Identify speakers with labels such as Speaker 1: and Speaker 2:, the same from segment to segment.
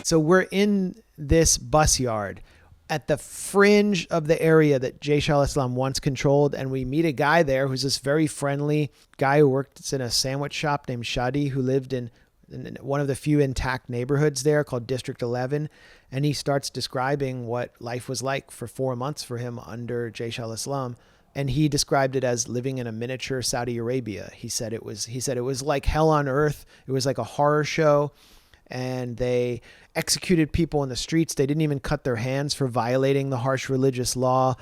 Speaker 1: So we're in this bus yard at the fringe of the area that Shia Islam once controlled. And we meet a guy there who's this very friendly guy who worked in a sandwich shop named Shadi, who lived in one of the few intact neighborhoods there called District 11. And he starts describing what life was like for 4 months for him under Shia Islam. And he described it as living in a miniature Saudi Arabia. He said it was like hell on earth. It was like a horror show. And they executed people in the streets. They didn't even cut their hands for violating the harsh religious law.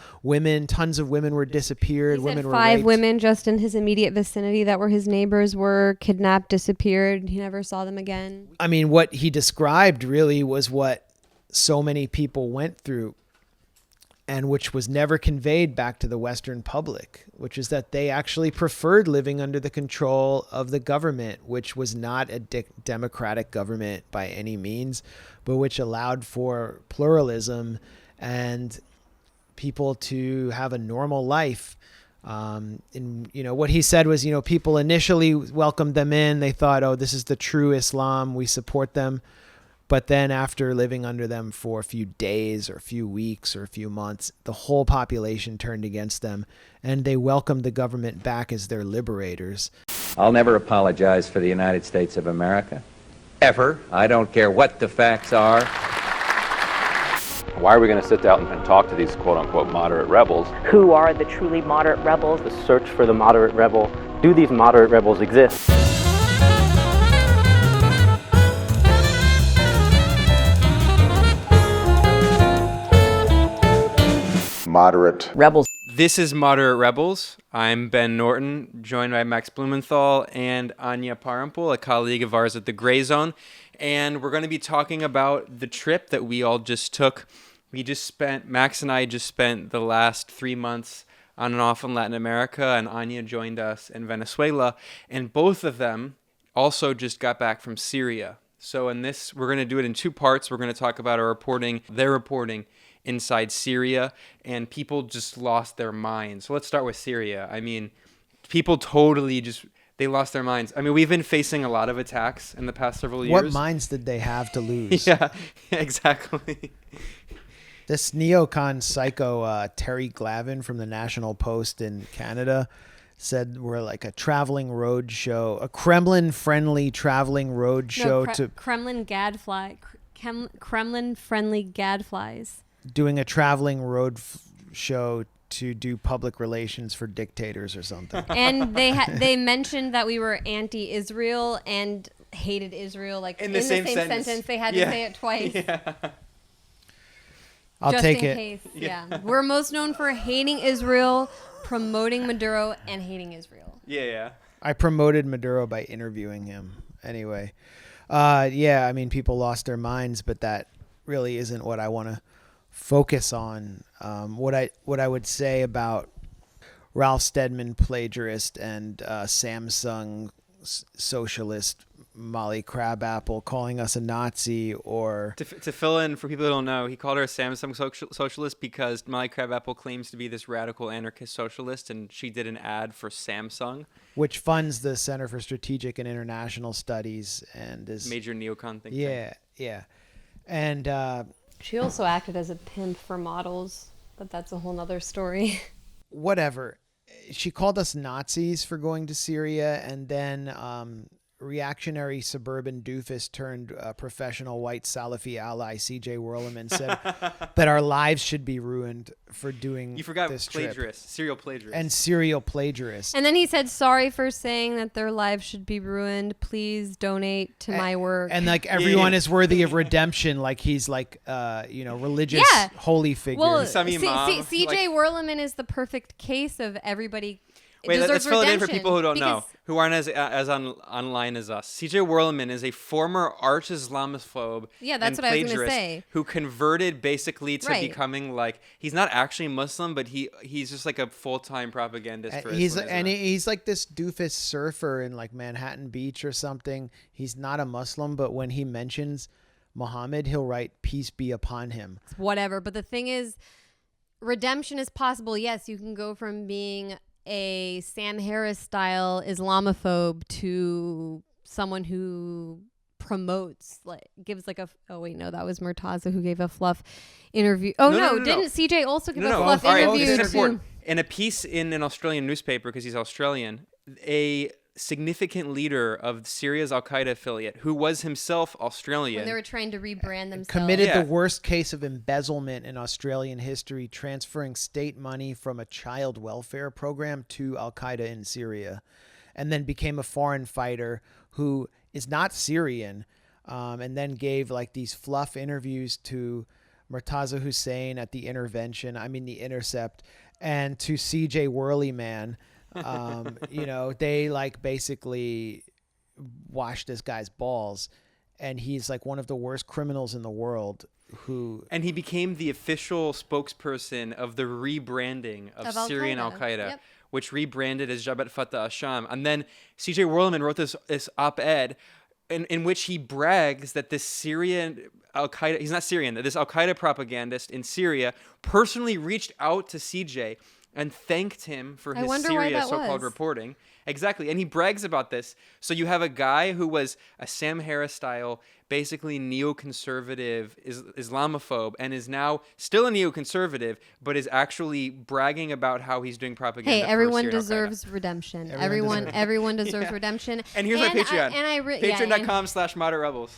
Speaker 1: Tons of women were disappeared.
Speaker 2: He said
Speaker 1: women were
Speaker 2: 5
Speaker 1: raped.
Speaker 2: women just in his immediate vicinity that were his neighbors were kidnapped, disappeared. He never saw them again.
Speaker 1: I mean, what he described really was what so many people went through, and which was never conveyed back to the Western public, which is that they actually preferred living under the control of the government, which was not a democratic government by any means, but which allowed for pluralism and people to have a normal life. And what he said was, people initially welcomed them in. They thought, oh, this is the true Islam. We support them. But then after living under them for a few days or a few weeks or a few months, the whole population turned against them, and they welcomed the government back as their liberators.
Speaker 3: I'll never apologize for the United States of America. Ever. I don't care what the facts are.
Speaker 4: Why are we going to sit down and talk to these quote-unquote moderate rebels?
Speaker 5: Who are the truly moderate rebels?
Speaker 6: The search for the moderate rebel. Do these moderate rebels exist?
Speaker 7: Moderate
Speaker 5: Rebels.
Speaker 8: This is Moderate Rebels. I'm Ben Norton, joined by Max Blumenthal and Anya Parampil, a colleague of ours at the Gray Zone. And we're going to be talking about the trip that we all just took. Max and I just spent the last 3 months on and off in Latin America, and Anya joined us in Venezuela. And both of them also just got back from Syria. So in this, we're going to do it in 2 parts. We're going to talk about their reporting inside Syria, and people just lost their minds. So let's start with Syria. I mean, people totally they lost their minds. I mean, we've been facing a lot of attacks in the past several years.
Speaker 1: What minds did they have to lose?
Speaker 8: Yeah, exactly.
Speaker 1: This neocon psycho, Terry Glavin from the National Post in Canada, said we're like a traveling road show, a Kremlin-friendly traveling road show
Speaker 2: Kremlin gadfly, Kremlin-friendly gadflies.
Speaker 1: Doing a traveling road show to do public relations for dictators or something.
Speaker 2: And they mentioned that we were anti-Israel and hated Israel, like in the same sentence. They had to say it twice.
Speaker 8: Yeah.
Speaker 1: I'll
Speaker 2: just
Speaker 1: take
Speaker 2: in
Speaker 1: it.
Speaker 2: Case. Yeah. We're most known for hating Israel, promoting Maduro, and hating Israel.
Speaker 8: Yeah.
Speaker 1: I promoted Maduro by interviewing him. Anyway, I mean, people lost their minds, but that really isn't what I want to focus on. What I would say about Ralph Steadman plagiarist and Samsung socialist Molly Crabapple calling us a Nazi, or
Speaker 8: to fill in for people who don't know, he called her a Samsung socialist because Molly Crabapple claims to be this radical anarchist socialist, and she did an ad for Samsung,
Speaker 1: which funds the Center for Strategic and International Studies and is
Speaker 8: major neocon think
Speaker 1: tank. Yeah, and
Speaker 2: she also acted as a pimp for models, but that's a whole nother story.
Speaker 1: Whatever. She called us Nazis for going to Syria, and then reactionary suburban doofus turned professional white Salafi ally C.J. Werleman said that our lives should be ruined for doing
Speaker 8: You forgot
Speaker 1: this
Speaker 8: plagiarist, serial plagiarist.
Speaker 1: And serial plagiarist.
Speaker 2: And then he said, sorry for saying that their lives should be ruined. Please donate to my work.
Speaker 1: And like everyone is worthy of redemption, like he's like, religious holy figure.
Speaker 2: Well, C.J. Werleman is the perfect case of everybody.
Speaker 8: Wait, let's fill it in for people who don't know, who aren't as online as us. C.J. Werleman is a former arch Islamophobe
Speaker 2: that's what I was going to say.
Speaker 8: Who converted basically to becoming like, he's not actually Muslim, but he's just like a full-time propagandist for Islamism.
Speaker 1: He's like this doofus surfer in like Manhattan Beach or something. He's not a Muslim, but when he mentions Muhammad, he'll write peace be upon him.
Speaker 2: Whatever, but the thing is, redemption is possible. Yes, you can go from being a Sam Harris style Islamophobe to someone who promotes, like gives like a, oh wait, no, that was Murtaza who gave a fluff interview. Oh no, didn't CJ also give a fluff interview?
Speaker 8: In a piece in an Australian newspaper, because he's Australian, a significant leader of Syria's Al-Qaeda affiliate, who was himself Australian.
Speaker 2: When they were trying to rebrand themselves.
Speaker 1: Committed the worst case of embezzlement in Australian history, transferring state money from a child welfare program to Al-Qaeda in Syria, and then became a foreign fighter who is not Syrian, and then gave like these fluff interviews to Murtaza Hussein at The Intercept, and to CJ Whirlyman. They like basically washed this guy's balls, and he's like one of the worst criminals in the world. And
Speaker 8: he became the official spokesperson of the rebranding of Syrian Al-Qaeda, which rebranded as Jabhat Fatah al-Sham. And then CJ Whirlyman wrote this op-ed in which he brags that this Syrian Al-Qaeda, he's not Syrian, this Al-Qaeda propagandist in Syria personally reached out to CJ and thanked him for his Syria so-called reporting. Exactly. And he brags about this. So you have a guy who was a Sam Harris-style, basically neoconservative Islamophobe, and is now still a neoconservative, but is actually bragging about how he's doing propaganda.
Speaker 2: Hey, everyone deserves redemption. Everyone deserves redemption.
Speaker 8: And here's my Patreon. Patreon.com/moderate rebels.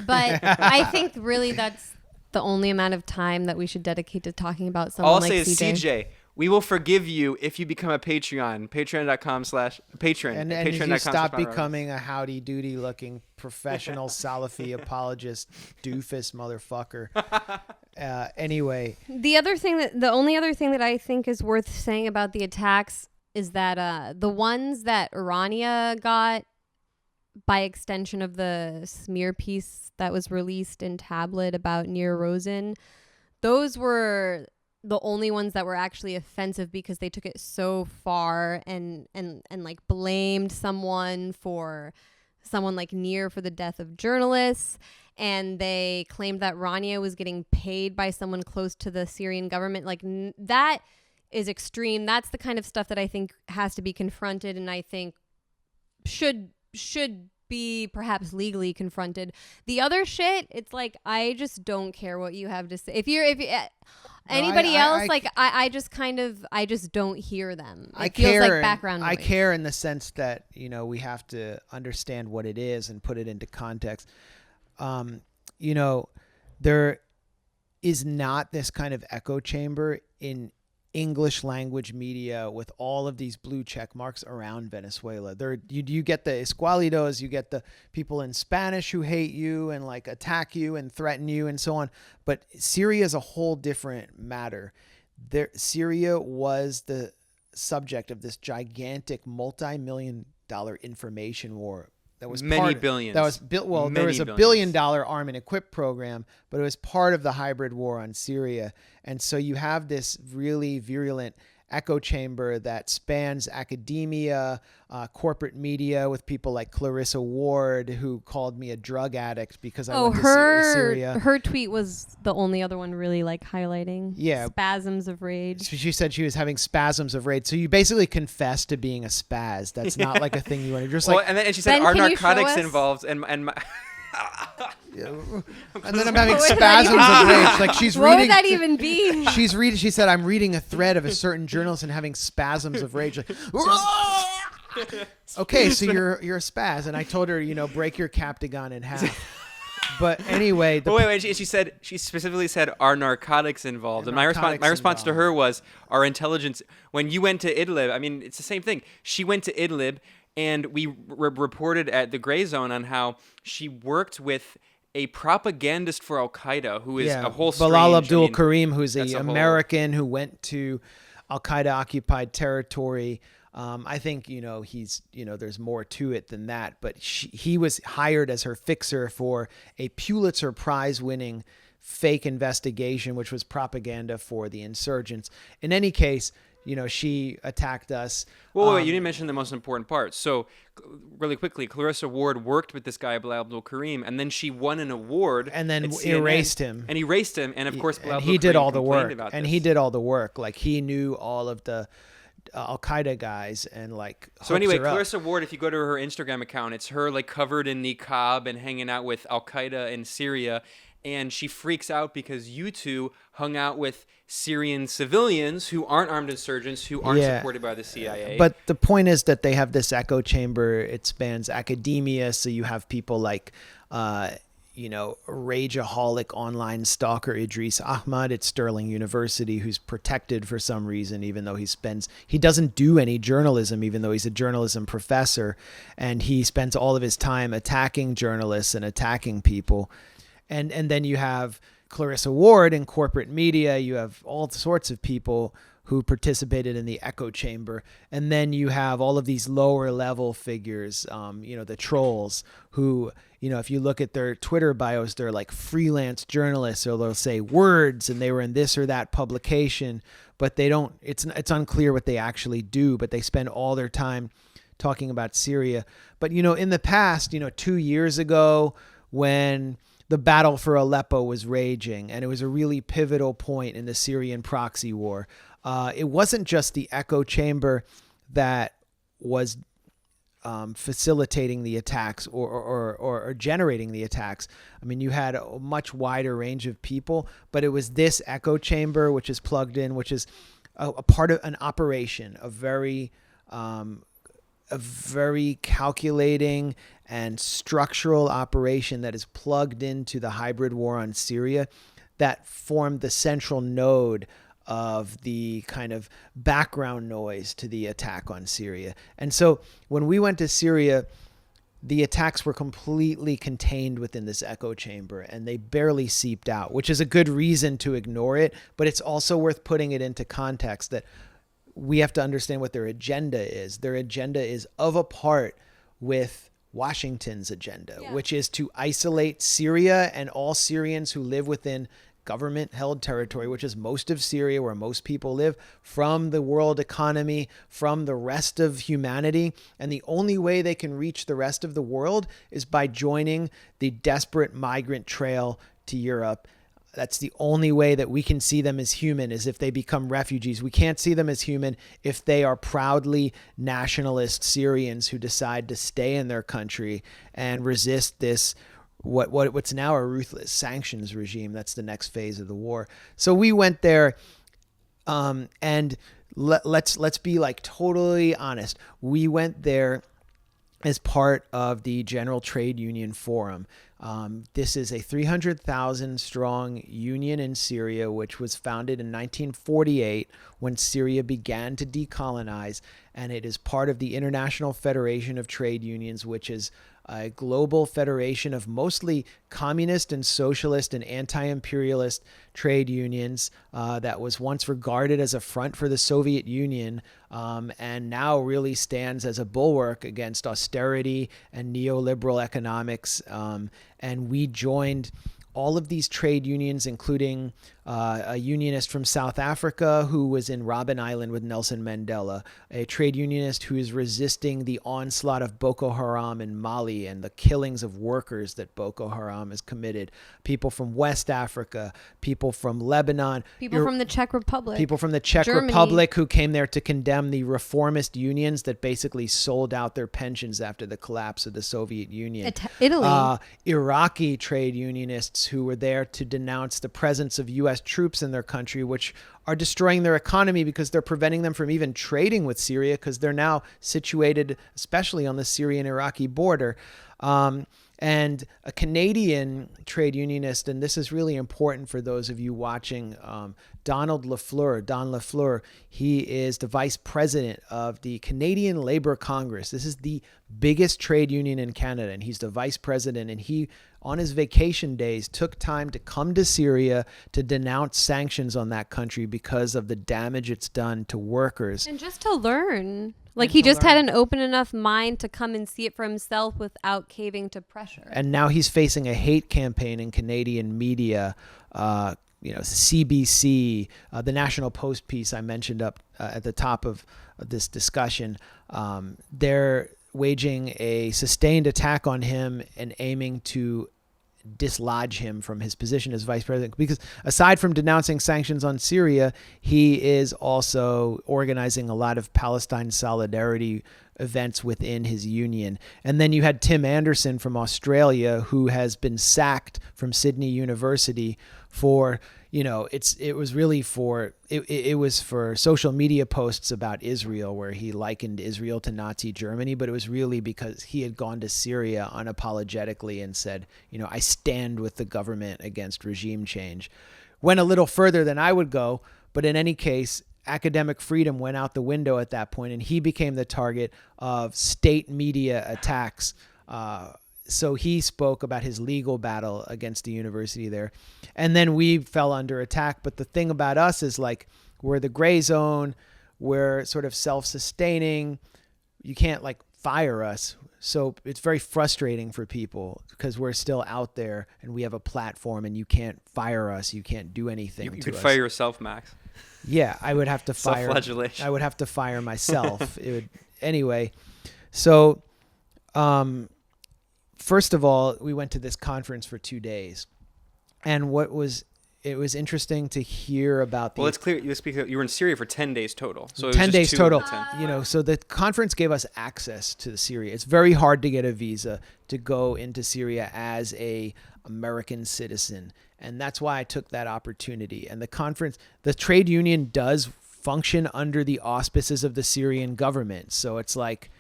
Speaker 2: But I think really that's the only amount of time that we should dedicate to talking about someone like CJ.
Speaker 8: All I'll say is CJ. We will forgive you if you become a Patreon. Patreon.com/patron.
Speaker 1: And you stop becoming a howdy doody looking professional Salafi apologist doofus motherfucker. Anyway,
Speaker 2: the only other thing that I think is worth saying about the attacks is that the ones that Anya got, by extension of the smear piece that was released in Tablet about Nir Rosen, those were the only ones that were actually offensive because they took it so far and like blamed someone like Nir for the death of journalists, and they claimed that Anya was getting paid by someone close to the Syrian government. Like that is extreme. That's the kind of stuff that I think has to be confronted, and I think should be perhaps legally confronted. The other shit, it's like, I just don't care what you have to say. If anybody else, I just don't hear them. It feels like background noise.
Speaker 1: I care in the sense that, we have to understand what it is and put it into context. There is not this kind of echo chamber in English language media with all of these blue check marks around Venezuela. You get the escualidos, you get the people in Spanish who hate you and like attack you and threaten you and so on. But Syria is a whole different matter. Syria was the subject of this gigantic multi-million-dollar information war. That was
Speaker 8: billions.
Speaker 1: That was built. Well, there was a $1 billion arm and equip program, but it was part of the hybrid war on Syria. And so you have this really virulent echo chamber that spans academia, corporate media, with people like Clarissa Ward, who called me a drug addict because I went to Syria.
Speaker 2: Her tweet was the only other one really like highlighting spasms of rage.
Speaker 1: She said she was having spasms of rage. So you basically confess to being a spaz. That's not like a thing you want to just like.
Speaker 8: And she said, are narcotics involved? And
Speaker 1: and then I'm having spasms of rage. Like she's
Speaker 2: what
Speaker 1: reading.
Speaker 2: What would that even be?
Speaker 1: She's reading. She said, "I'm reading a thread of a certain journalist and having spasms of rage." Like, okay, so you're a spaz, and I told her, break your Captagon in half. But anyway,
Speaker 8: wait. She specifically said, "Are narcotics involved?" And my response to her was, "Our intelligence." When you went to Idlib, I mean, it's the same thing. She went to Idlib. And we reported at the Gray Zone on how she worked with a propagandist for Al-Qaeda, who is a whole strange...
Speaker 1: Bilal Abdul Karim, who's an American who went to Al-Qaeda-occupied territory. I think, he's, there's more to it than that. But he was hired as her fixer for a Pulitzer Prize-winning fake investigation, which was propaganda for the insurgents. In any case... she attacked us.
Speaker 8: Well, wait, you didn't mention the most important part. So, really quickly, Clarissa Ward worked with this guy, Bilal Abdul Karim, and then she won an award.
Speaker 1: And then erased him.
Speaker 8: And of course, Bilal Abdul
Speaker 1: Karim
Speaker 8: complained about this.
Speaker 1: And he did all the work. Like, he knew all of the Al-Qaeda guys and like
Speaker 8: So
Speaker 1: hooks
Speaker 8: anyway,
Speaker 1: her up.
Speaker 8: Clarissa Ward, if you go to her Instagram account, it's her like covered in niqab and hanging out with Al-Qaeda in Syria. And she freaks out because you two hung out with Syrian civilians who aren't armed insurgents, who aren't supported by the CIA.
Speaker 1: But the point is that they have this echo chamber. It spans academia. So you have people like, rageaholic online stalker Idris Ahmad at Sterling University, who's protected for some reason, even though he doesn't do any journalism, even though he's a journalism professor. And he spends all of his time attacking journalists and attacking people. And then you have Clarissa Ward in corporate media. You have all sorts of people who participated in the echo chamber. And then you have all of these lower level figures, the trolls who, if you look at their Twitter bios, they're like freelance journalists, or they'll say words and they were in this or that publication, but they don't, it's unclear what they actually do, but they spend all their time talking about Syria. But, in the past, 2 years ago, when the battle for Aleppo was raging, and it was a really pivotal point in the Syrian proxy war. It wasn't just the echo chamber that was facilitating the attacks or generating the attacks. I mean, you had a much wider range of people, but it was this echo chamber, which is plugged in, which is a part of an operation, a very calculating and structural operation that is plugged into the hybrid war on Syria that formed the central node of the kind of background noise to the attack on Syria. And so when we went to Syria, the attacks were completely contained within this echo chamber and they barely seeped out, which is a good reason to ignore it. But it's also worth putting it into context that we have to understand what their agenda is. Their agenda is of a part with Washington's agenda, which is to isolate Syria and all Syrians who live within government-held territory, which is most of Syria, where most people live, from the world economy, from the rest of humanity. And the only way they can reach the rest of the world is by joining the desperate migrant trail to Europe. That's the only way that we can see them as human, is if they become refugees. We can't see them as human if they are proudly nationalist Syrians who decide to stay in their country and resist this what's now a ruthless sanctions regime. That's the next phase of the war. So we went there, and let's be like totally honest. We went there as part of the General Trade Union Forum. This is a 300,000 strong union in Syria, which was founded in 1948 when Syria began to decolonize. And it is part of the International Federation of Trade Unions, which is a global federation of mostly communist and socialist and anti-imperialist trade unions that was once regarded as a front for the Soviet Union, and now really stands as a bulwark against austerity and neoliberal economics. And we joined all of these trade unions, including a unionist from South Africa who was in Robben Island with Nelson Mandela, a trade unionist who is resisting the onslaught of Boko Haram in Mali and the killings of workers that Boko Haram has committed, people from West Africa, people from Lebanon,
Speaker 2: people from the Czech Republic,
Speaker 1: people from the Czech
Speaker 2: Germany.
Speaker 1: Republic who came there to condemn the reformist unions that basically sold out their pensions after the collapse of the Soviet Union.
Speaker 2: Italy.
Speaker 1: Iraqi trade unionists who were there to denounce the presence of U.S. troops in their country, which are destroying their economy because they're preventing them from even trading with Syria, because they're now situated, especially on the Syrian-Iraqi border. And a Canadian trade unionist, and this is really important for those of you watching, Don Lafleur, he is the vice president of the Canadian Labour Congress. This is the biggest trade union in Canada, and he's the vice president, and he, on his vacation days, took time to come to Syria to denounce sanctions on that country because of the damage it's done to workers.
Speaker 2: And just to learn. Like, he just had an open enough mind to come and see it for himself without caving to pressure.
Speaker 1: And now he's facing a hate campaign in Canadian media. CBC, the National Post piece I mentioned up at the top of this discussion, they're waging a sustained attack on him and aiming to dislodge him from his position as vice president, because aside from denouncing sanctions on Syria, he is also organizing a lot of Palestine solidarity events within his union. And then you had Tim Anderson from Australia, who has been sacked from Sydney University for, it was for social media posts about Israel, where he likened Israel to Nazi Germany, but it was really because he had gone to Syria unapologetically and said, I stand with the government against regime change. Went a little further than I would go, but in any case, academic freedom went out the window at that point, and he became the target of state media attacks. So he spoke about his legal battle against the university there. And then we fell under attack. But the thing about us is, like, we're the gray zone. We're sort of self-sustaining. You can't, like, fire us. So it's very frustrating for people because we're still out there and we have a platform, and you can't fire us. You can't do anything to us.
Speaker 8: You could fire yourself, Max.
Speaker 1: Yeah, I would have to fire.
Speaker 8: Self-flagellation.
Speaker 1: I would have to fire myself. Anyway. So, first of all, we went to this conference for 2 days, and it was interesting to hear about the.
Speaker 8: Well, it's clear you were in Syria for 10 days total. So it was
Speaker 1: 10
Speaker 8: just
Speaker 1: days
Speaker 8: 2
Speaker 1: total.
Speaker 8: of the 10.
Speaker 1: So the conference gave us access to Syria. It's very hard to get a visa to go into Syria as a American citizen, and that's why I took that opportunity. And the trade union does function under the auspices of the Syrian government. So it's like,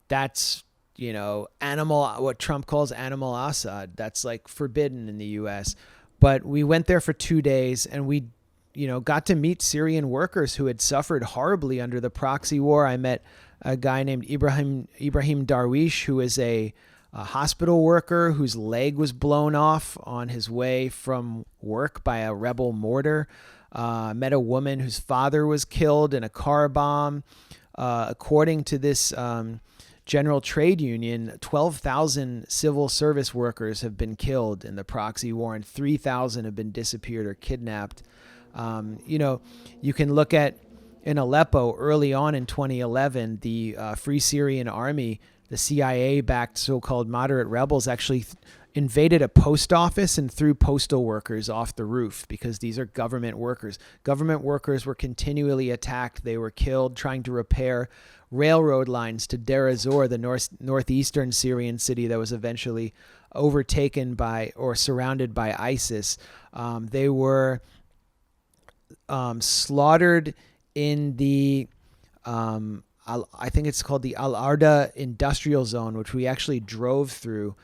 Speaker 1: that's, what Trump calls animal Assad. That's like forbidden in the U.S. But we went there for 2 days, and we, got to meet Syrian workers who had suffered horribly under the proxy war. I met a guy named Ibrahim Darwish, who is a hospital worker whose leg was blown off on his way from work by a rebel mortar. Met a woman whose father was killed in a car bomb. According to this General Trade Union, 12,000 civil service workers have been killed in the proxy war, and 3,000 have been disappeared or kidnapped. You can look at in Aleppo early on in 2011, the Free Syrian Army, the CIA-backed so-called moderate rebels, actually invaded a post office and threw postal workers off the roof because these are government workers. Government workers were continually attacked. They were killed trying to repair railroad lines to Deir ez-Zor, the northeastern Syrian city that was eventually overtaken by or surrounded by ISIS. They were slaughtered in the I think it's called the Al-Arda industrial zone, which we actually drove through,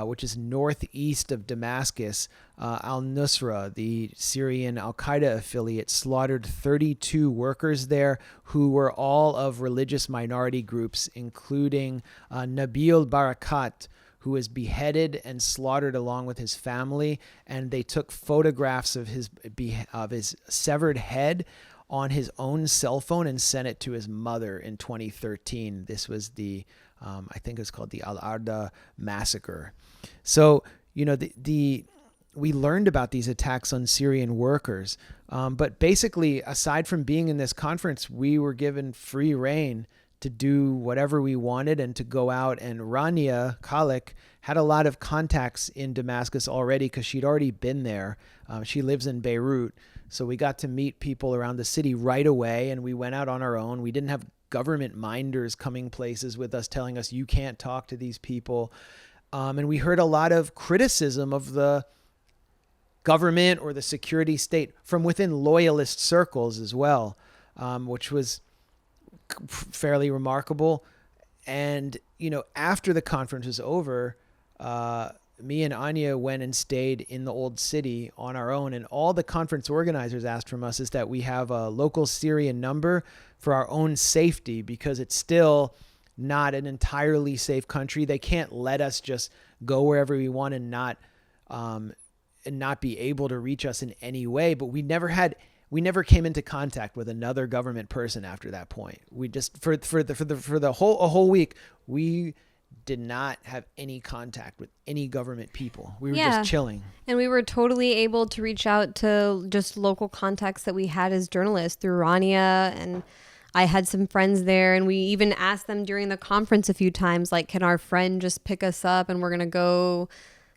Speaker 1: which is northeast of Damascus. Al-Nusra, the Syrian Al-Qaeda affiliate, slaughtered 32 workers there who were all of religious minority groups, including Nabil Barakat, who was beheaded and slaughtered along with his family. And they took photographs of his severed head on his own cell phone and sent it to his mother in 2013. This was the, I think it was called the Al-Arda massacre. So, we learned about these attacks on Syrian workers. But basically, aside from being in this conference, we were given free rein to do whatever we wanted and to go out. And Rania Khalek had a lot of contacts in Damascus already because she'd already been there. She lives in Beirut. So we got to meet people around the city right away, and we went out on our own. We didn't have government minders coming places with us telling us, you can't talk to these people. And we heard a lot of criticism of the government or the security state from within loyalist circles as well, which was fairly remarkable. And, after the conference was over, me and Anya went and stayed in the old city on our own. And all the conference organizers asked from us is that we have a local Syrian number for our own safety, because it's still not an entirely safe country. They can't let us just go wherever we want and not be able to reach us in any way. But we never came into contact with another government person after that point. We just, for the whole week, we did not have any contact with any government people. We were just chilling. And
Speaker 2: we were totally able to reach out to just local contacts that we had as journalists through Anya, and I had some friends there, and we even asked them during the conference a few times, like, can our friend just pick us up and we're going to go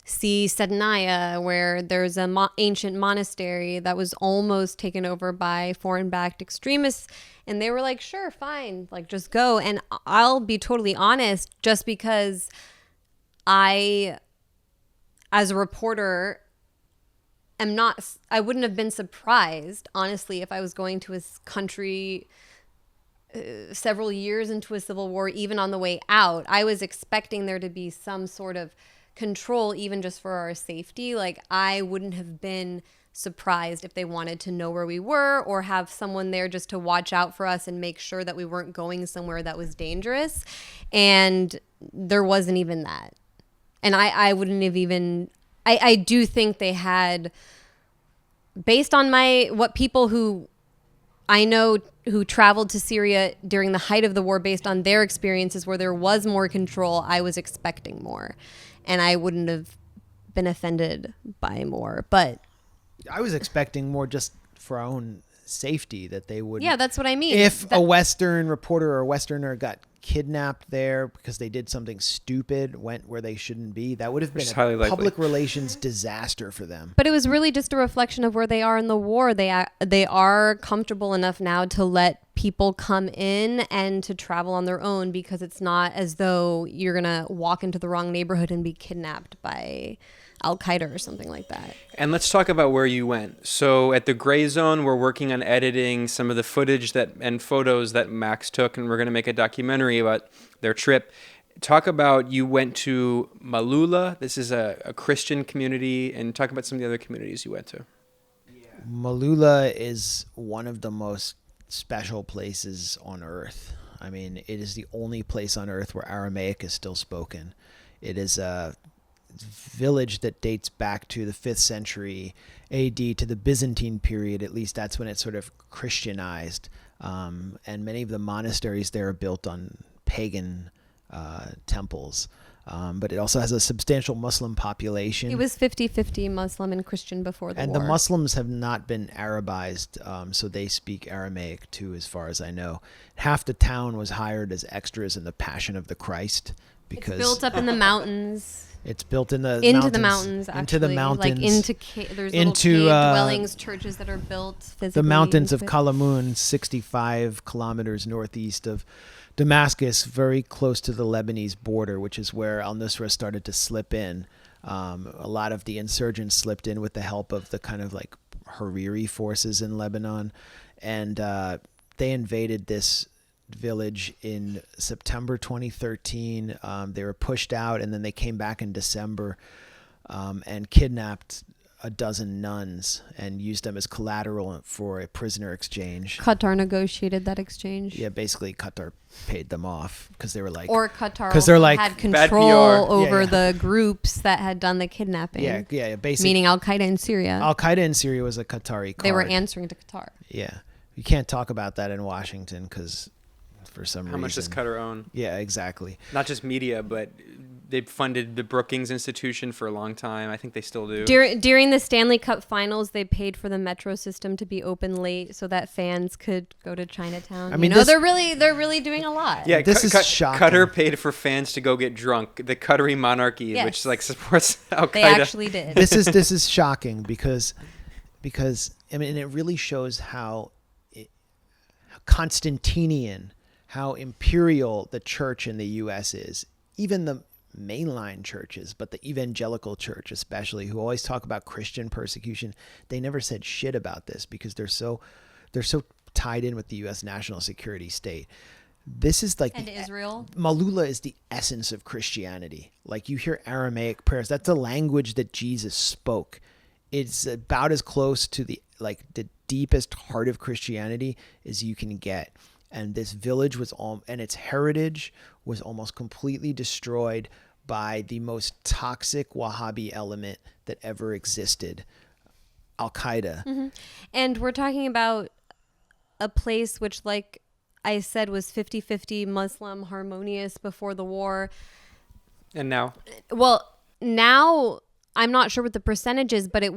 Speaker 2: see Sednaya, where there's a ancient monastery that was almost taken over by foreign-backed extremists. And they were like, sure, fine, like just go. And I'll be totally honest, just because I, as a reporter, I wouldn't have been surprised, honestly, if I was going to a country several years into a civil war, even on the way out. I was expecting there to be some sort of control, even just for our safety. Like, I wouldn't have been surprised if they wanted to know where we were or have someone there just to watch out for us and make sure that we weren't going somewhere that was dangerous. And there wasn't even that. And I wouldn't have even... I do think they had, based on what people who I know who traveled to Syria during the height of the war, based on their experiences where there was more control, I was expecting more. And I wouldn't have been offended by more. But
Speaker 1: I was expecting more just for our own safety, that they would...
Speaker 2: Yeah, that's what I mean.
Speaker 1: If a Western reporter or a Westerner got kidnapped there because they did something stupid, went where they shouldn't be, that would have been a public relations disaster for them.
Speaker 2: But it was really just a reflection of where they are in the war. They are comfortable enough now to let people come in and to travel on their own, because it's not as though you're going to walk into the wrong neighborhood and be kidnapped by Al-Qaeda or something like that.
Speaker 8: And let's talk about where you went. So at the Gray Zone, we're working on editing some of the footage and photos that Max took, and we're going to make a documentary about their trip. Talk about, you went to Malula. This is a Christian community, and talk about some of the other communities you went to.
Speaker 1: Malula is one of the most special places on earth. I mean, it is the only place on earth where Aramaic is still spoken. It is a village that dates back to the 5th century AD, to the Byzantine period. At least that's when it sort of Christianized. And many of the monasteries there are built on pagan temples. But it also has a substantial Muslim population.
Speaker 2: It was 50-50 Muslim and Christian before the war.
Speaker 1: And the Muslims have not been Arabized, so they speak Aramaic too, as far as I know. Half the town was hired as extras in the Passion of the Christ, because
Speaker 2: it's built up in the mountains.
Speaker 1: It's built in the
Speaker 2: into the mountains, actually.
Speaker 1: Into the mountains.
Speaker 2: Like there's little cave dwellings, churches that are built physically.
Speaker 1: The mountains of Kalamun, 65 kilometers northeast of Damascus, very close to the Lebanese border, which is where al-Nusra started to slip in. A lot of the insurgents slipped in with the help of the kind of like Hariri forces in Lebanon. And they invaded this village in September 2013. They were pushed out, and then they came back in December and kidnapped a dozen nuns and used them as collateral for a prisoner exchange.
Speaker 2: Qatar negotiated that exchange.
Speaker 1: Yeah, basically Qatar paid them off because they were like...
Speaker 2: Or Qatar
Speaker 1: had
Speaker 2: control over the groups that had done the kidnapping.
Speaker 1: Yeah, basically.
Speaker 2: Meaning Al-Qaeda in Syria.
Speaker 1: Al-Qaeda in Syria was a Qatari card.
Speaker 2: They were answering to Qatar.
Speaker 1: Yeah. You can't talk about that in Washington because... for some reason.
Speaker 8: How much does Qatar own?
Speaker 1: Yeah, exactly.
Speaker 8: Not just media, but they funded the Brookings Institution for a long time. I think they still do.
Speaker 2: During the Stanley Cup Finals, they paid for the metro system to be open late so that fans could go to Chinatown. I mean, they're really doing a lot.
Speaker 1: Yeah, this is shocking.
Speaker 8: Qatar paid for fans to go get drunk. The Qatari monarchy, which like supports Al-Qaeda.
Speaker 2: They actually did.
Speaker 1: This is shocking because I mean, it really shows how Constantinian, how imperial the church in the U.S. is. Even the mainline churches, but the evangelical church especially, who always talk about Christian persecution, they never said shit about this because they're so tied in with the U.S. national security state. This is like...
Speaker 2: And Israel.
Speaker 1: Malula is the essence of Christianity. Like, you hear Aramaic prayers. That's the language that Jesus spoke. It's about as close to the deepest heart of Christianity as you can get. And this village and its heritage was almost completely destroyed by the most toxic Wahhabi element that ever existed, Al-Qaeda.
Speaker 2: Mm-hmm. And we're talking about a place which, like I said, was 50-50 Muslim, harmonious before the war.
Speaker 8: And now?
Speaker 2: Well, now... I'm not sure what the percentage is, but it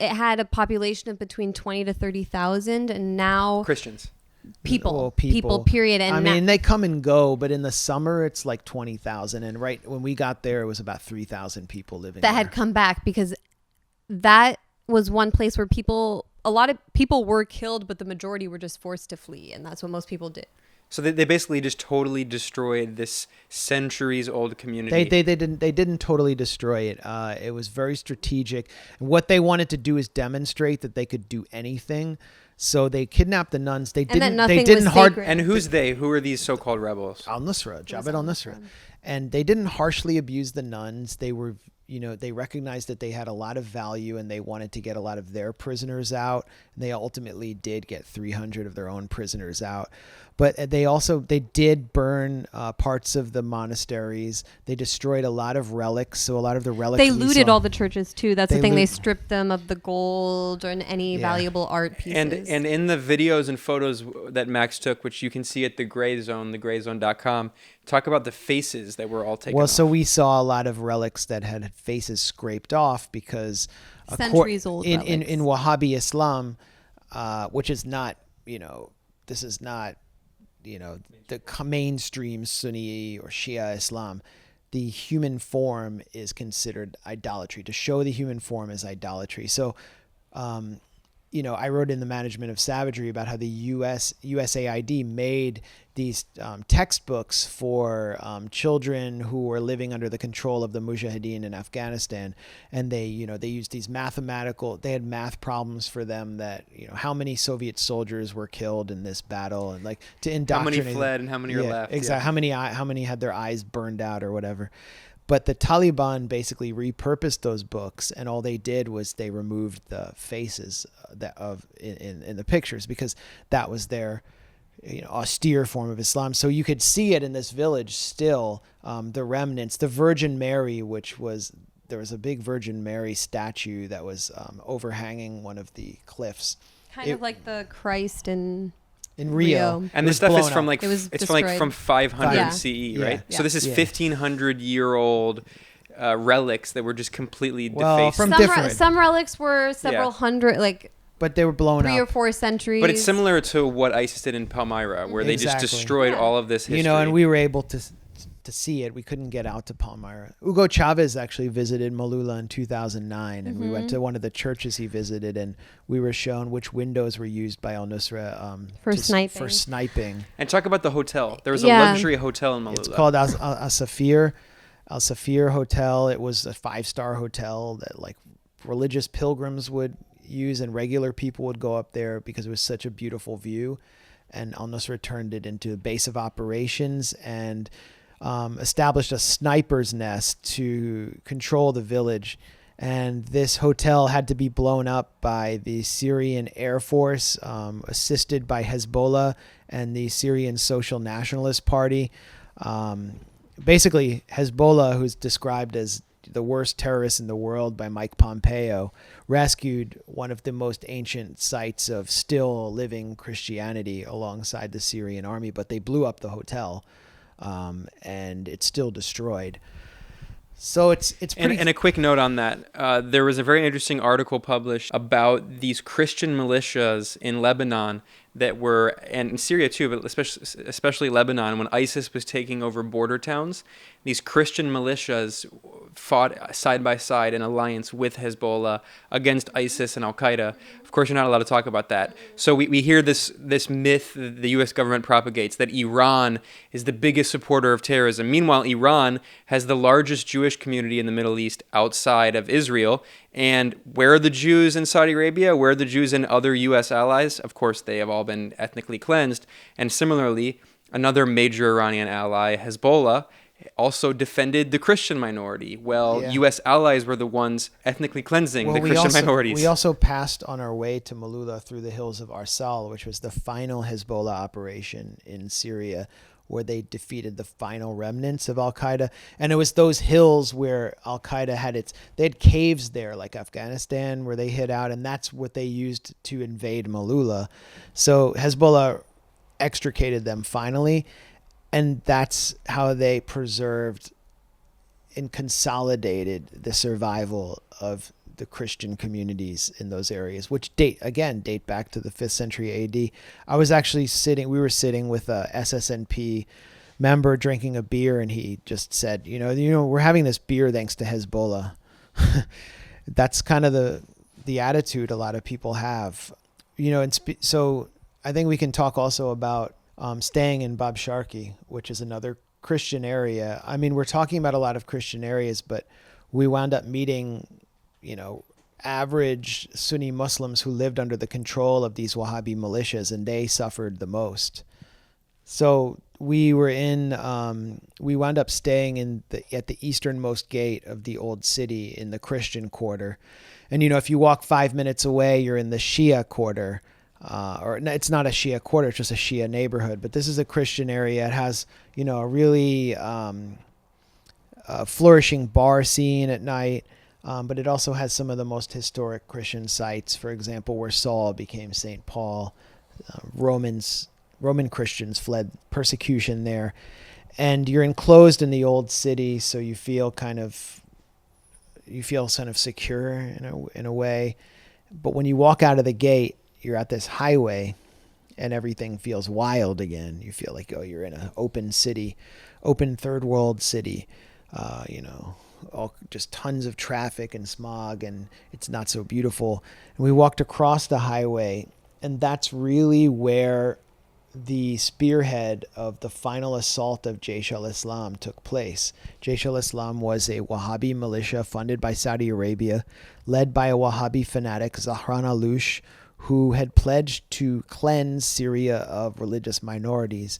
Speaker 2: had a population of between 20 to 30,000, and now
Speaker 8: Christians.
Speaker 2: People period. And
Speaker 1: I mean, they come and go, but in the summer it's like 20,000, and right when we got there it was about 3,000 people living
Speaker 2: that
Speaker 1: there.
Speaker 2: had come back, because that was one place where a lot of people were killed, but the majority were just forced to flee, and that's what most people did.
Speaker 8: So they basically just totally destroyed this centuries-old community.
Speaker 1: They didn't totally destroy it. It was very strategic. What they wanted to do is demonstrate that they could do anything. So they kidnapped the nuns. They didn't. They didn't hard.
Speaker 8: And who's they? Who are these so-called rebels?
Speaker 1: Al-Nusra, Jabhat al-Nusra, and they didn't harshly abuse the nuns. They were, they recognized that they had a lot of value, and they wanted to get a lot of their prisoners out. And they ultimately did get 300 of their own prisoners out. But they did burn parts of the monasteries. They destroyed a lot of relics. So a lot of the relics.
Speaker 2: They looted all the churches too. That's the thing. They stripped them of the gold and any valuable art pieces.
Speaker 8: And in the videos and photos that Max took, which you can see at the Gray Zone, thegrayzone.com, talk about the faces that were all taken off.
Speaker 1: So we saw a lot of relics that had faces scraped off because
Speaker 2: centuries old
Speaker 1: in
Speaker 2: relics.
Speaker 1: Wahhabi Islam, which is not, this is not, the mainstream Sunni or Shia Islam. The human form is considered idolatry. To show the human form is idolatry. So, I wrote in The Management of Savagery about how the USAID made these textbooks for children who were living under the control of the Mujahideen in Afghanistan, and they used these they had math problems for them that how many Soviet soldiers were killed in this battle, and like to indoctrinate.
Speaker 8: How many fled and how many are left?
Speaker 1: Exactly. Yeah. How many had their eyes burned out or whatever. But the Taliban basically repurposed those books, and all they did was they removed the faces in the pictures, because that was their austere form of Islam. So you could see it in this village still, the remnants, the Virgin Mary, there was a big Virgin Mary statue that was overhanging one of the cliffs.
Speaker 2: Kind of like the Christ in
Speaker 1: Rio.
Speaker 8: And this stuff is from from 500
Speaker 2: Yeah.
Speaker 8: CE, right?
Speaker 2: Yeah.
Speaker 8: So this is 1,500-year-old relics that were just completely defaced.
Speaker 2: Some relics were several hundred,
Speaker 1: but they were blown up.
Speaker 2: 3 or 4 centuries.
Speaker 8: But it's similar to what ISIS did in Palmyra, where they just destroyed all of this history.
Speaker 1: And we were able to see it. We couldn't get out to Palmyra. Hugo Chavez actually visited Malula in 2009, and we went to one of the churches he visited, and we were shown which windows were used by al-Nusra for sniping.
Speaker 8: And talk about the hotel. There was a luxury hotel in Malula.
Speaker 1: It's called Al-Safir Hotel. It was a 5-star hotel that religious pilgrims would use, and regular people would go up there because it was such a beautiful view. And al-Nusra turned it into a base of operations and established a sniper's nest to control the village. And this hotel had to be blown up by the Syrian Air Force, assisted by Hezbollah and the Syrian Social Nationalist Party. Basically, Hezbollah, who's described as the worst terrorist in the world by Mike Pompeo, rescued one of the most ancient sites of still living Christianity alongside the Syrian army, but they blew up the hotel. And it's still destroyed. So it's pretty.
Speaker 8: And a quick note on that: there was a very interesting article published about these Christian militias in Lebanon that were, and in Syria too, but especially Lebanon, when ISIS was taking over border towns. These Christian militias fought side by side in alliance with Hezbollah against ISIS and Al-Qaeda. Of course, you're not allowed to talk about that. So we hear this myth that the U.S. government propagates that Iran is the biggest supporter of terrorism. Meanwhile, Iran has the largest Jewish community in the Middle East outside of Israel. And where are the Jews in Saudi Arabia? Where are the Jews in other U.S. allies? Of course, they have all been ethnically cleansed. And similarly, another major Iranian ally, Hezbollah, also defended the Christian minority. U.S. allies were the ones ethnically cleansing the Christian minorities.
Speaker 1: We also passed on our way to Malula through the hills of Arsal, which was the final Hezbollah operation in Syria, where they defeated the final remnants of Al-Qaeda. And it was those hills where Al-Qaeda they had caves there, like Afghanistan, where they hid out, and that's what they used to invade Malula. So Hezbollah extricated them finally, and that's how they preserved and consolidated the survival of the Christian communities in those areas, which date back to the 5th century AD. We were sitting with a SSNP member drinking a beer, and he just said, we're having this beer thanks to Hezbollah. That's kind of the attitude a lot of people have, so I think we can talk also about staying in Bab Sharki, which is another Christian area. I mean, we're talking about a lot of Christian areas, but we wound up meeting, average Sunni Muslims who lived under the control of these Wahhabi militias, and they suffered the most. So we wound up staying at the easternmost gate of the old city in the Christian quarter. And, if you walk 5 minutes away, you're in the Shia quarter. It's not a Shia quarter, it's just a Shia neighborhood. But this is a Christian area. It has, a really flourishing bar scene at night. But it also has some of the most historic Christian sites. For example, where Saul became St. Paul. Roman Christians fled persecution there. And you're enclosed in the old city, so you feel kind of secure in a way. But when you walk out of the gate, you're at this highway and everything feels wild again. You feel like, you're in an open city, open third world city, all just tons of traffic and smog, and it's not so beautiful. And we walked across the highway, and that's really where the spearhead of the final assault of Jaish al-Islam took place. Jaish al-Islam was a Wahhabi militia funded by Saudi Arabia, led by a Wahhabi fanatic, Zahran al-Lush, who had pledged to cleanse Syria of religious minorities.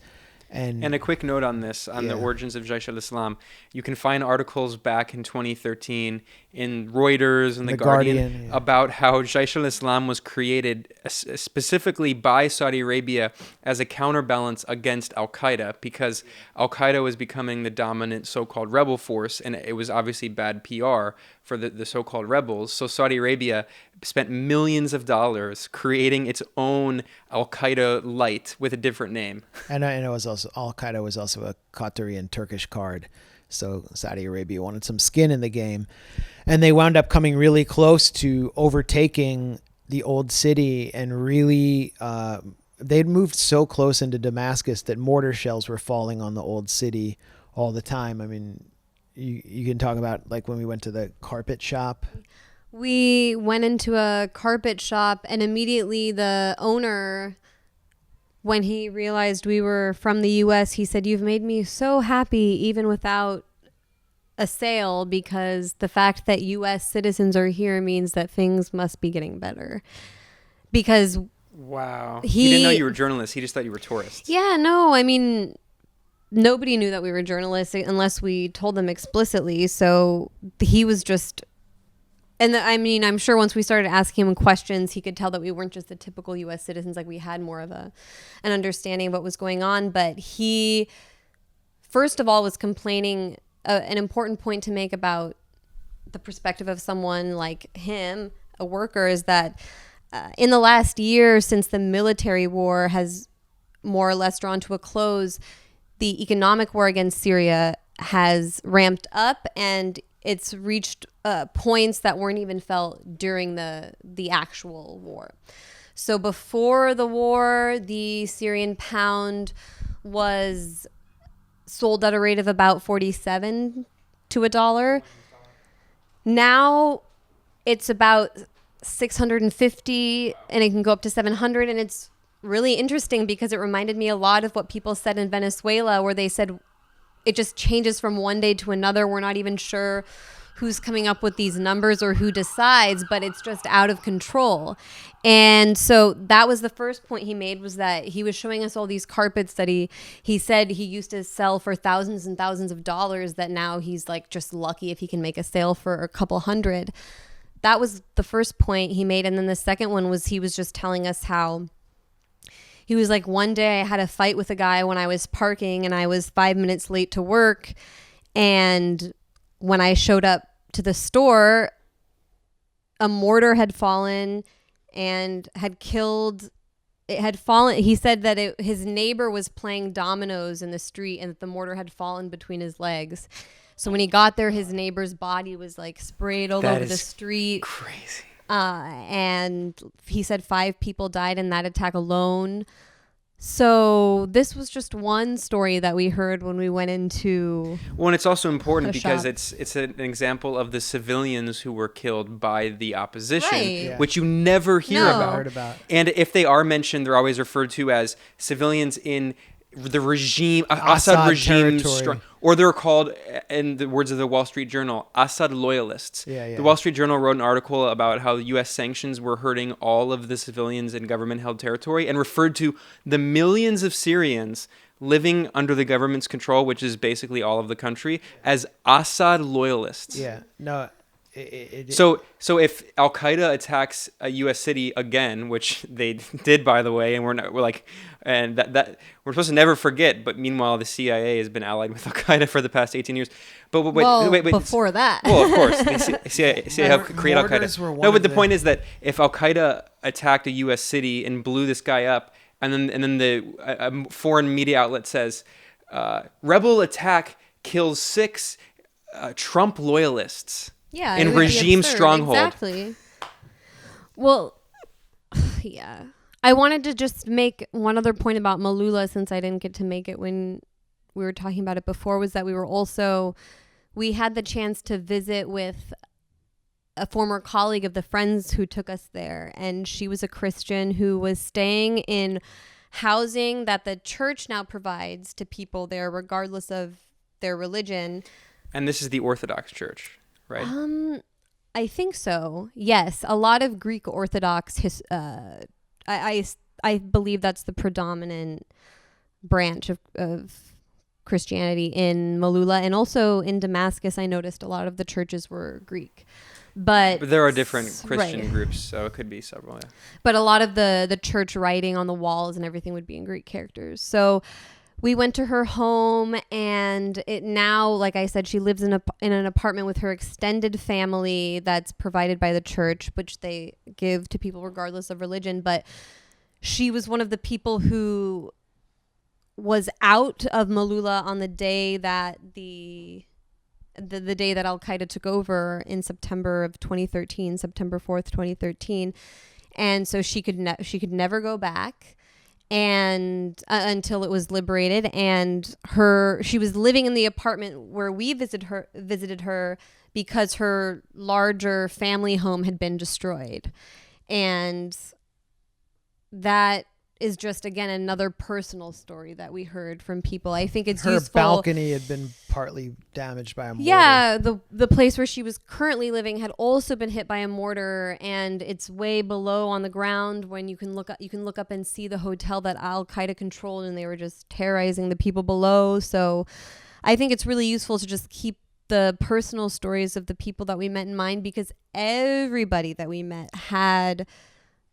Speaker 1: And
Speaker 8: a quick note on this, on the origins of Jaish al-Islam. You can find articles back in 2013 in Reuters and The Guardian about how Jaish al-Islam was created specifically by Saudi Arabia as a counterbalance against al-Qaeda, because al-Qaeda was becoming the dominant so-called rebel force, and it was obviously bad PR for the so-called rebels. So Saudi Arabia spent millions of dollars creating its own al-Qaeda light with a different name.
Speaker 1: And it was also, al-Qaeda was also a Qatari and Turkish card. So Saudi Arabia wanted some skin in the game. And they wound up coming really close to overtaking the old city, and really, they'd moved so close into Damascus that mortar shells were falling on the old city all the time. I mean, you can talk about like when we went to the carpet shop.
Speaker 2: We went into a carpet shop, and immediately the owner, when he realized we were from the U.S., he said, "You've made me so happy even without a sale, because the fact that U.S. citizens are here means that things must be getting better." Because
Speaker 8: wow, he didn't know you were journalists. He just thought you were tourists.
Speaker 2: Yeah, no, I mean, nobody knew that we were journalists unless we told them explicitly. So he was just... And I'm sure once we started asking him questions, he could tell that we weren't just the typical U.S. citizens. Like, we had more of an understanding of what was going on. But he, first of all, was complaining. An important point to make about the perspective of someone like him, a worker, is that in the last year, since the military war has more or less drawn to a close, the economic war against Syria has ramped up, and it's reached points that weren't even felt during the actual war. So before the war, the Syrian pound was sold at a rate of about 47 to a dollar. Now it's about 650, and it can go up to 700. And it's really interesting because it reminded me a lot of what people said in Venezuela, where they said it just changes from one day to another. We're not even sure who's coming up with these numbers or who decides, but it's just out of control. And so that was the first point he made, was that he was showing us all these carpets that he said he used to sell for thousands and thousands of dollars, that now he's like just lucky if he can make a sale for a couple hundred. That was the first point he made. And then the second one was, he was just telling us how he was like, one day I had a fight with a guy when I was parking, and I was 5 minutes late to work. And when I showed up to the store, a mortar had fallen and had killed. It had fallen. He said that his neighbor was playing dominoes in the street, and that the mortar had fallen between his legs. So when he got there, his neighbor's body was like sprayed all over the street.
Speaker 8: Crazy.
Speaker 2: And he said 5 people died in that attack alone. So this was just one story that we heard when we went into.
Speaker 8: Well, and it's also important because
Speaker 2: shop.
Speaker 8: it's an example of the civilians who were killed by the opposition,
Speaker 2: Right. Yeah.
Speaker 8: which you never hear
Speaker 2: No.
Speaker 8: about.
Speaker 1: Heard about.
Speaker 8: And if they are mentioned, they're always referred to as civilians in the regime, Assad
Speaker 1: Assad
Speaker 8: regime,
Speaker 1: territory.
Speaker 8: or they're called, in the words of the Wall Street Journal, Assad loyalists.
Speaker 1: Yeah.
Speaker 8: The Wall Street Journal wrote an article about how U.S. sanctions were hurting all of the civilians in government-held territory and referred to the millions of Syrians living under the government's control, which is basically all of the country, as Assad loyalists.
Speaker 1: Yeah. No.
Speaker 8: So if Al Qaeda attacks a U.S. city again, which they did, by the way, and that we're supposed to never forget. But meanwhile, the CIA has been allied with Al Qaeda for the past 18 years. But wait,
Speaker 2: before that.
Speaker 8: Well, of course, the CIA helped create Al
Speaker 1: Mortars were
Speaker 8: Qaeda.
Speaker 1: one
Speaker 8: No,
Speaker 1: of
Speaker 8: but the
Speaker 1: the-
Speaker 8: point is that if Al Qaeda attacked a U.S. city and blew this guy up, and then the foreign media outlet says, rebel attack kills 6 Trump loyalists.
Speaker 2: Yeah,
Speaker 8: in
Speaker 2: it would be
Speaker 8: regime
Speaker 2: absurd.
Speaker 8: stronghold.
Speaker 2: Exactly. Well, yeah. I wanted to just make one other point about Malula, since I didn't get to make it when we were talking about it before, was that we had the chance to visit with a former colleague of the Friends who took us there, and she was a Christian who was staying in housing that the church now provides to people there, regardless of their religion.
Speaker 8: And this is the Orthodox Church, right?
Speaker 2: I think so. Yes, a lot of Greek Orthodox. I believe that's the predominant branch of Christianity in Malula, and also in Damascus. I noticed a lot of the churches were Greek, but
Speaker 8: There are different Christian
Speaker 2: right.
Speaker 8: groups, so it could be several. Yeah.
Speaker 2: But a lot of the church writing on the walls and everything would be in Greek characters. So we went to her home, and it now, like I said, she lives in an apartment with her extended family that's provided by the church, which they give to people regardless of religion. But she was one of the people who was out of Malula on the day that the day that Al Qaeda took over in September of 2013, September 4th, 2013, and so she could never go back. And until it was liberated, and she was living in the apartment where we visited her because her larger family home had been destroyed. And that is just, again, another personal story that we heard from people. I think it's
Speaker 1: Her
Speaker 2: useful.
Speaker 1: balcony had been partly damaged by a mortar.
Speaker 2: Yeah, the place where she was currently living had also been hit by a mortar, and it's way below on the ground. When you can look up and see the hotel that Al Qaeda controlled, and they were just terrorizing the people below. So I think it's really useful to just keep the personal stories of the people that we met in mind, because everybody that we met had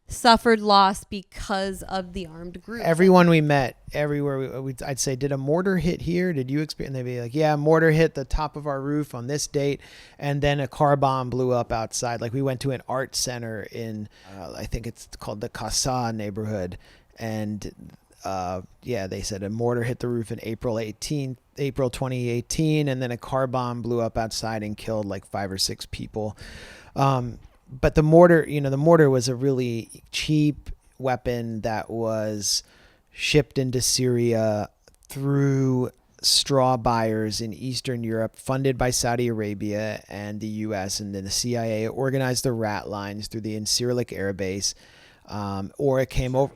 Speaker 2: suffered loss because of the armed group.
Speaker 1: Everyone we met, everywhere I'd say, did a mortar hit here? Did you experience? And they'd be like, yeah, a mortar hit the top of our roof on this date, and then a car bomb blew up outside. Like, we went to an art center in, I think it's called the Casa neighborhood, and they said a mortar hit the roof in April 2018, and then a car bomb blew up outside and killed like 5 or 6 people. But the mortar was a really cheap weapon that was shipped into Syria through straw buyers in Eastern Europe, funded by Saudi Arabia and the U.S. And then the CIA organized the rat lines through the Incirlik air base, or it came over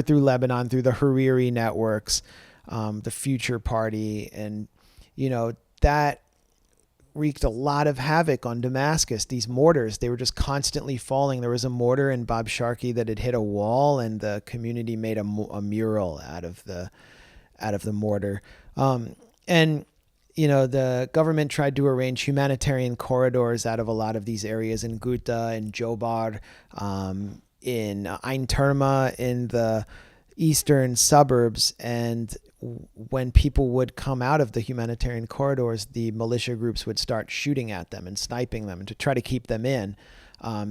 Speaker 1: through Lebanon through the Hariri networks, the Future Party, and that wreaked a lot of havoc on Damascus. These mortars, they were just constantly falling. There was a mortar in Bob Sharkey that had hit a wall, and the community made a mural out of the mortar. The government tried to arrange humanitarian corridors out of a lot of these areas in Ghouta and Jobar, in Ain Terma, in the eastern suburbs, and when people would come out of the humanitarian corridors, the militia groups would start shooting at them and sniping them and to try to keep them in.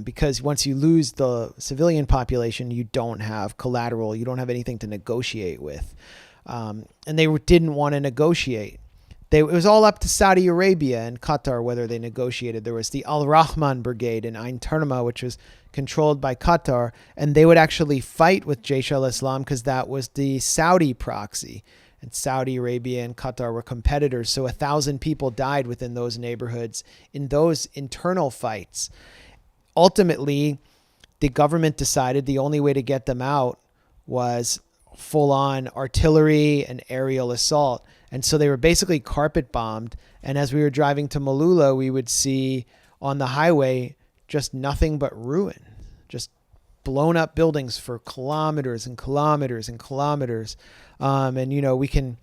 Speaker 1: Because once you lose the civilian population, you don't have collateral, you don't have anything to negotiate with. And they didn't want to negotiate. it was all up to Saudi Arabia and Qatar whether they negotiated. There was the Al-Rahman Brigade in Ain Turnama, which was controlled by Qatar, and they would actually fight with Jaish al-Islam because that was the Saudi proxy. And Saudi Arabia and Qatar were competitors. So 1,000 people died within those neighborhoods in those internal fights. Ultimately, the government decided the only way to get them out was full-on artillery and aerial assault. And so they were basically carpet bombed. And as we were driving to Malula, we would see on the highway just nothing but ruin, just blown up buildings for kilometers and kilometers and kilometers. And, you know, we can...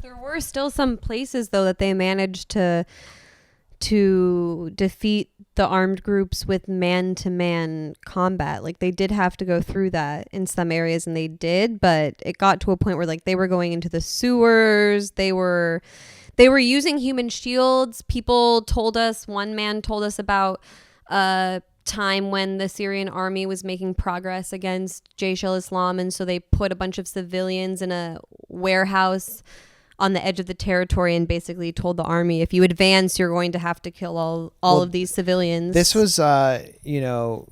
Speaker 2: There were still some places, though, that they managed to defeat the armed groups with man-to-man combat. Like, they did have to go through that in some areas, and they did, but it got to a point where, like, they were going into the sewers. They were using human shields. One man told us about a time when the Syrian army was making progress against Jaish al-Islam, and so they put a bunch of civilians in a warehouse on the edge of the territory and basically told the army, if you advance, you're going to have to kill all of these civilians.
Speaker 1: This was, you know,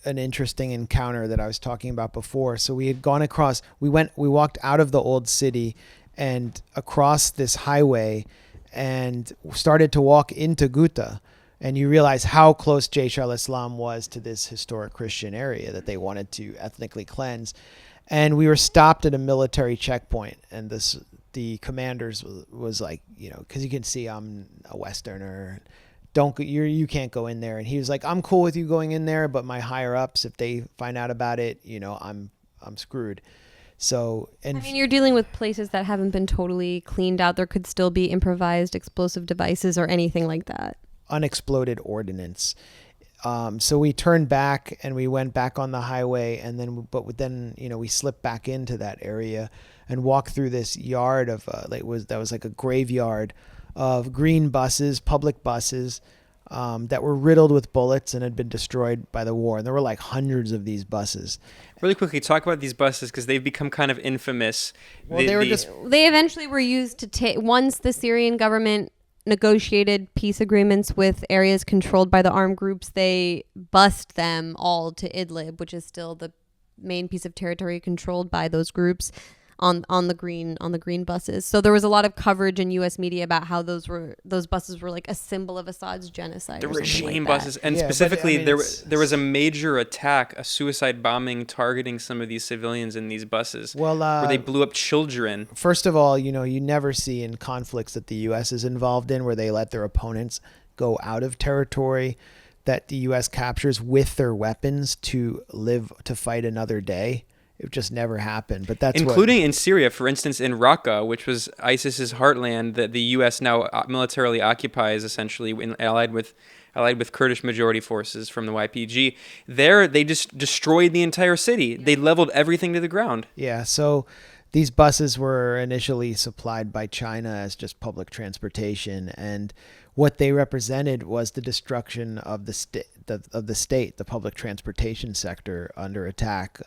Speaker 1: an interesting encounter that I was talking about before. So we had gone across, we walked out of the old city and across this highway and started to walk into Ghouta. And you realize how close Jaish al-Islam was to this historic Christian area that they wanted to ethnically cleanse. And we were stopped at a military checkpoint, and the commanders was like, you know, because you can see I'm a Westerner. You can't go in there. And he was like, I'm cool with you going in there, but my higher ups, if they find out about it, you know, I'm screwed. So, and
Speaker 2: I mean, you're dealing with places that haven't been totally cleaned out. There could still be improvised explosive devices or anything like that.
Speaker 1: Unexploded ordnance. So we turned back and we went back on the highway, and then you know, we slipped back into that area and walked through this yard of that was like a graveyard of green buses, public buses, that were riddled with bullets and had been destroyed by the war. And there were like hundreds of these buses.
Speaker 8: Really quickly, talk about these buses because they've become kind of infamous.
Speaker 1: Well,
Speaker 2: they eventually were used to take, once the Syrian government negotiated peace agreements with areas controlled by the armed groups, they bussed them all to Idlib, which is still the main piece of territory controlled by those groups, on the green buses. So there was a lot of coverage in U.S. media about how those buses were like a symbol of Assad's genocide.
Speaker 8: There
Speaker 2: or
Speaker 8: were shame
Speaker 2: like
Speaker 8: buses, and specifically there was a major attack, a suicide bombing targeting some of these civilians in these buses, where they blew up children.
Speaker 1: First of all, you know, you never see in conflicts that the U.S. is involved in where they let their opponents go out of territory that the U.S. captures with their weapons to fight another day. It just never happened, but that's
Speaker 8: including in Syria, for instance, in Raqqa, which was ISIS's heartland that the U.S. now militarily occupies, essentially, allied with Kurdish majority forces from the YPG. There, they just destroyed the entire city. They leveled everything to the ground.
Speaker 1: Yeah, so these buses were initially supplied by China as just public transportation, and what they represented was the destruction of the state, the public transportation sector under attack.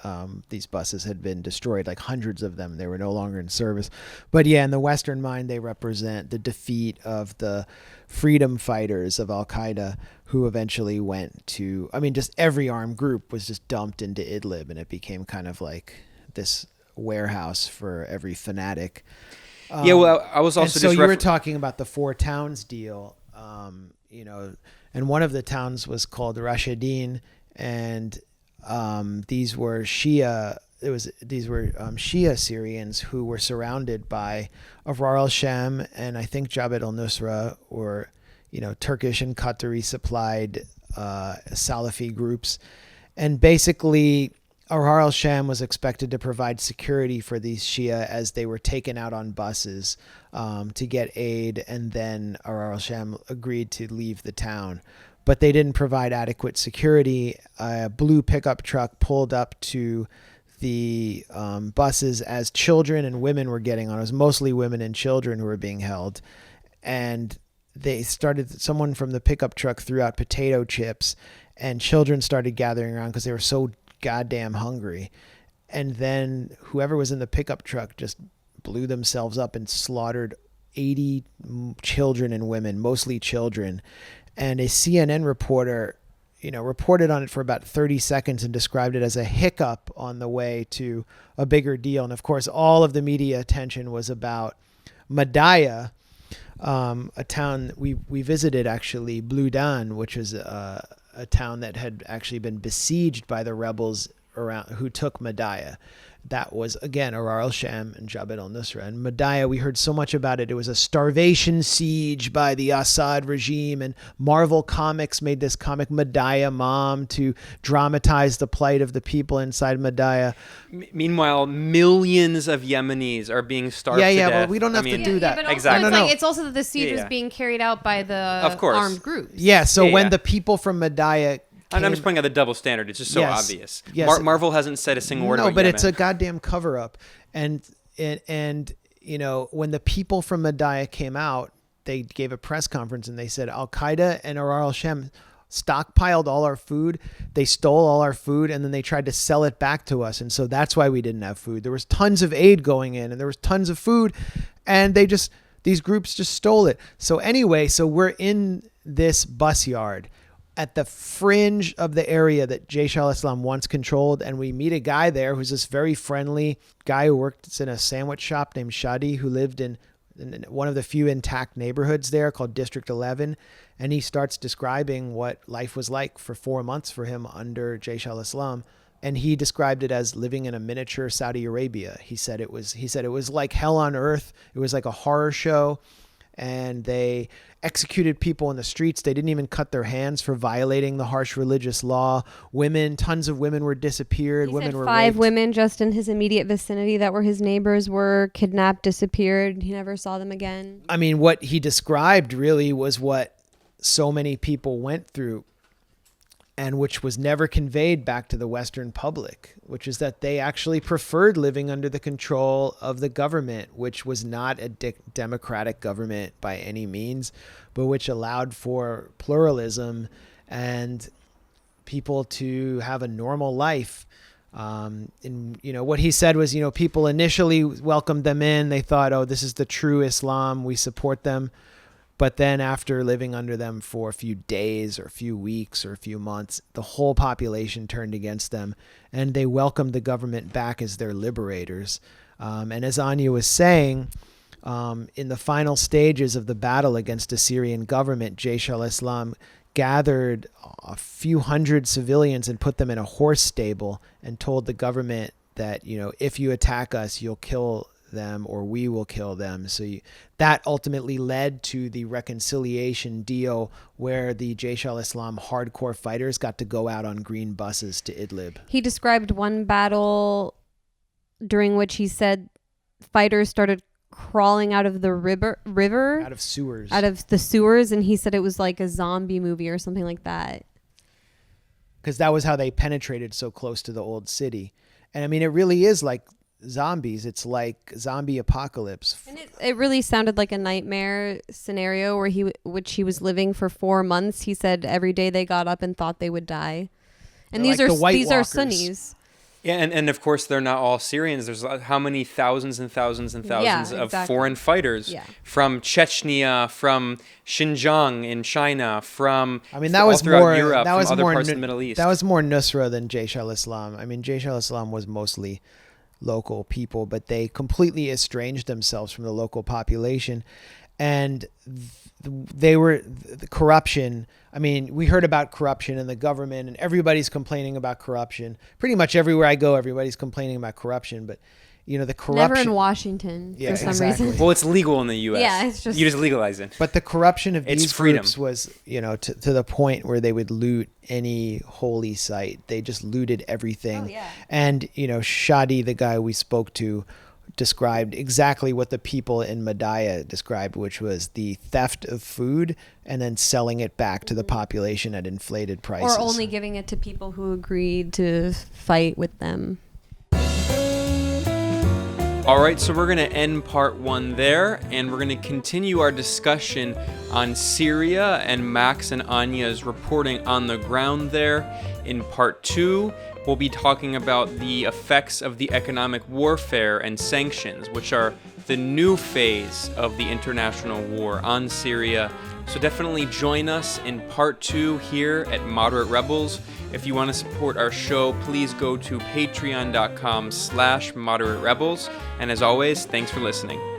Speaker 1: These buses had been destroyed, like hundreds of them. They were no longer in service. But yeah, in the Western mind, they represent the defeat of the freedom fighters of Al-Qaeda, who eventually went to, I mean, just every armed group was just dumped into Idlib, and it became kind of like this warehouse for every fanatic.
Speaker 8: Yeah, well, I was also
Speaker 1: so you were talking about the 4 towns deal, you know, and one of the towns was called Rashidin, and these were Shia Syrians who were surrounded by Ahrar al-Sham and I think Jabhat al-Nusra, or, you know, Turkish and Qatari supplied Salafi groups, and basically Ahrar al-Sham was expected to provide security for these Shia as they were taken out on buses to get aid, and then Ahrar al-Sham agreed to leave the town. But they didn't provide adequate security. A blue pickup truck pulled up to the buses as children and women were getting on. It was mostly women and children who were being held. And someone from the pickup truck threw out potato chips, and children started gathering around because they were so goddamn hungry. And then whoever was in the pickup truck just blew themselves up and slaughtered 80 children and women, mostly children. And a CNN reporter, reported on it for about 30 seconds and described it as a hiccup on the way to a bigger deal. And of course, all of the media attention was about Medea, a town we visited, actually, Blumenthal, which is a town that had actually been besieged by the rebels around who took Medea. That was, again, Arar al-Sham and Jabhat al-Nusra. And Medea, we heard so much about it. It was a starvation siege by the Assad regime. And Marvel Comics made this comic, Medea Mom, to dramatize the plight of the people inside Medea.
Speaker 8: Meanwhile, millions of Yemenis are being starved to death.
Speaker 1: But we don't have to do that.
Speaker 2: But also
Speaker 8: Exactly.
Speaker 2: It's also that the siege was being carried out by the
Speaker 8: Of course.
Speaker 2: armed groups.
Speaker 1: Yeah, so when the people from Medea
Speaker 8: and I'm just pointing out the double standard. It's just so obvious.
Speaker 1: Yes.
Speaker 8: Marvel hasn't said a single word about
Speaker 1: No, but
Speaker 8: Yemen.
Speaker 1: it's a goddamn cover-up. And when the people from Medea came out, they gave a press conference and they said Al-Qaeda and Arar al-Sham stockpiled all our food. They stole all our food, and then they tried to sell it back to us. And so that's why we didn't have food. There was tons of aid going in, and there was tons of food, and these groups just stole it. So anyway, we're in this bus yard at the fringe of the area that Jaish al-Islam once controlled. And we meet a guy there who's this very friendly guy who worked in a sandwich shop named Shadi, who lived in one of the few intact neighborhoods there called District 11. And he starts describing what life was like for 4 months for him under Jaish al-Islam. And he described it as living in a miniature Saudi Arabia. He said it was like hell on earth. It was like a horror show. And they executed people in the streets. They didn't even cut their hands for violating the harsh religious law. Tons of women were disappeared. Women were
Speaker 2: 5
Speaker 1: raped.
Speaker 2: women just in his immediate vicinity that were his neighbors were kidnapped, disappeared. He never saw them again.
Speaker 1: I mean, what he described really was what so many people went through, and which was never conveyed back to the Western public, which is that they actually preferred living under the control of the government, which was not a democratic government by any means, but which allowed for pluralism and people to have a normal life. What he said was, people initially welcomed them in. They thought, oh, this is the true Islam. We support them. But then after living under them for a few days or a few weeks or a few months, the whole population turned against them, and they welcomed the government back as their liberators. And as Anya was saying, in the final stages of the battle against the Syrian government, Jaish al-Islam gathered a few hundred civilians and put them in a horse stable and told the government that, if you attack us, you'll kill them or we will kill them. So that ultimately led to the reconciliation deal where the Jaish al-Islam hardcore fighters got to go out on green buses to Idlib.
Speaker 2: He described one battle during which he said fighters started crawling out of the river
Speaker 1: Out of sewers.
Speaker 2: out of the sewers, and he said it was like a zombie movie or something like that.
Speaker 1: Because that was how they penetrated so close to the old city. And I mean, it really is like zombies. It's like zombie apocalypse.
Speaker 2: And it really sounded like a nightmare scenario where he was living for 4 months. He said every day they got up and thought they would die. And
Speaker 1: They're
Speaker 2: these
Speaker 1: like
Speaker 2: are
Speaker 1: the White
Speaker 2: Sunnis.
Speaker 8: Yeah, and of course they're not all Syrians. There's how many thousands and thousands and thousands of foreign fighters from Chechnya, from Xinjiang in China, from
Speaker 1: that was
Speaker 8: throughout
Speaker 1: more
Speaker 8: Europe,
Speaker 1: that was
Speaker 8: from other
Speaker 1: more
Speaker 8: parts of the Middle East.
Speaker 1: That was more Nusra than Jaish al-Islam. I mean, Jaish al-Islam was mostly local people, but they completely estranged themselves from the local population. And they were the corruption. I mean, we heard about corruption in the government, and everybody's complaining about corruption. Pretty much everywhere I go, everybody's complaining about corruption. But the corruption.
Speaker 2: Never in Washington for some reason.
Speaker 8: Well, it's legal in the U.S.
Speaker 2: Yeah, it's just
Speaker 8: you just legalize it.
Speaker 1: But the corruption of these
Speaker 8: freedom.
Speaker 1: groups was, to the point where they would loot any holy site. They just looted everything.
Speaker 2: Oh, yeah.
Speaker 1: And Shadi, the guy we spoke to, described exactly what the people in Medea described, which was the theft of food and then selling it back to the population at inflated prices.
Speaker 2: Or only giving it to people who agreed to fight with them.
Speaker 8: All right, so we're going to end part 1 there, and we're going to continue our discussion on Syria and Max and Anya's reporting on the ground there. In part 2, we'll be talking about the effects of the economic warfare and sanctions, which are the new phase of the international war on Syria. So definitely join us in part 2 here at Moderate Rebels. If you want to support our show, please go to patreon.com/moderaterebels. And as always, thanks for listening.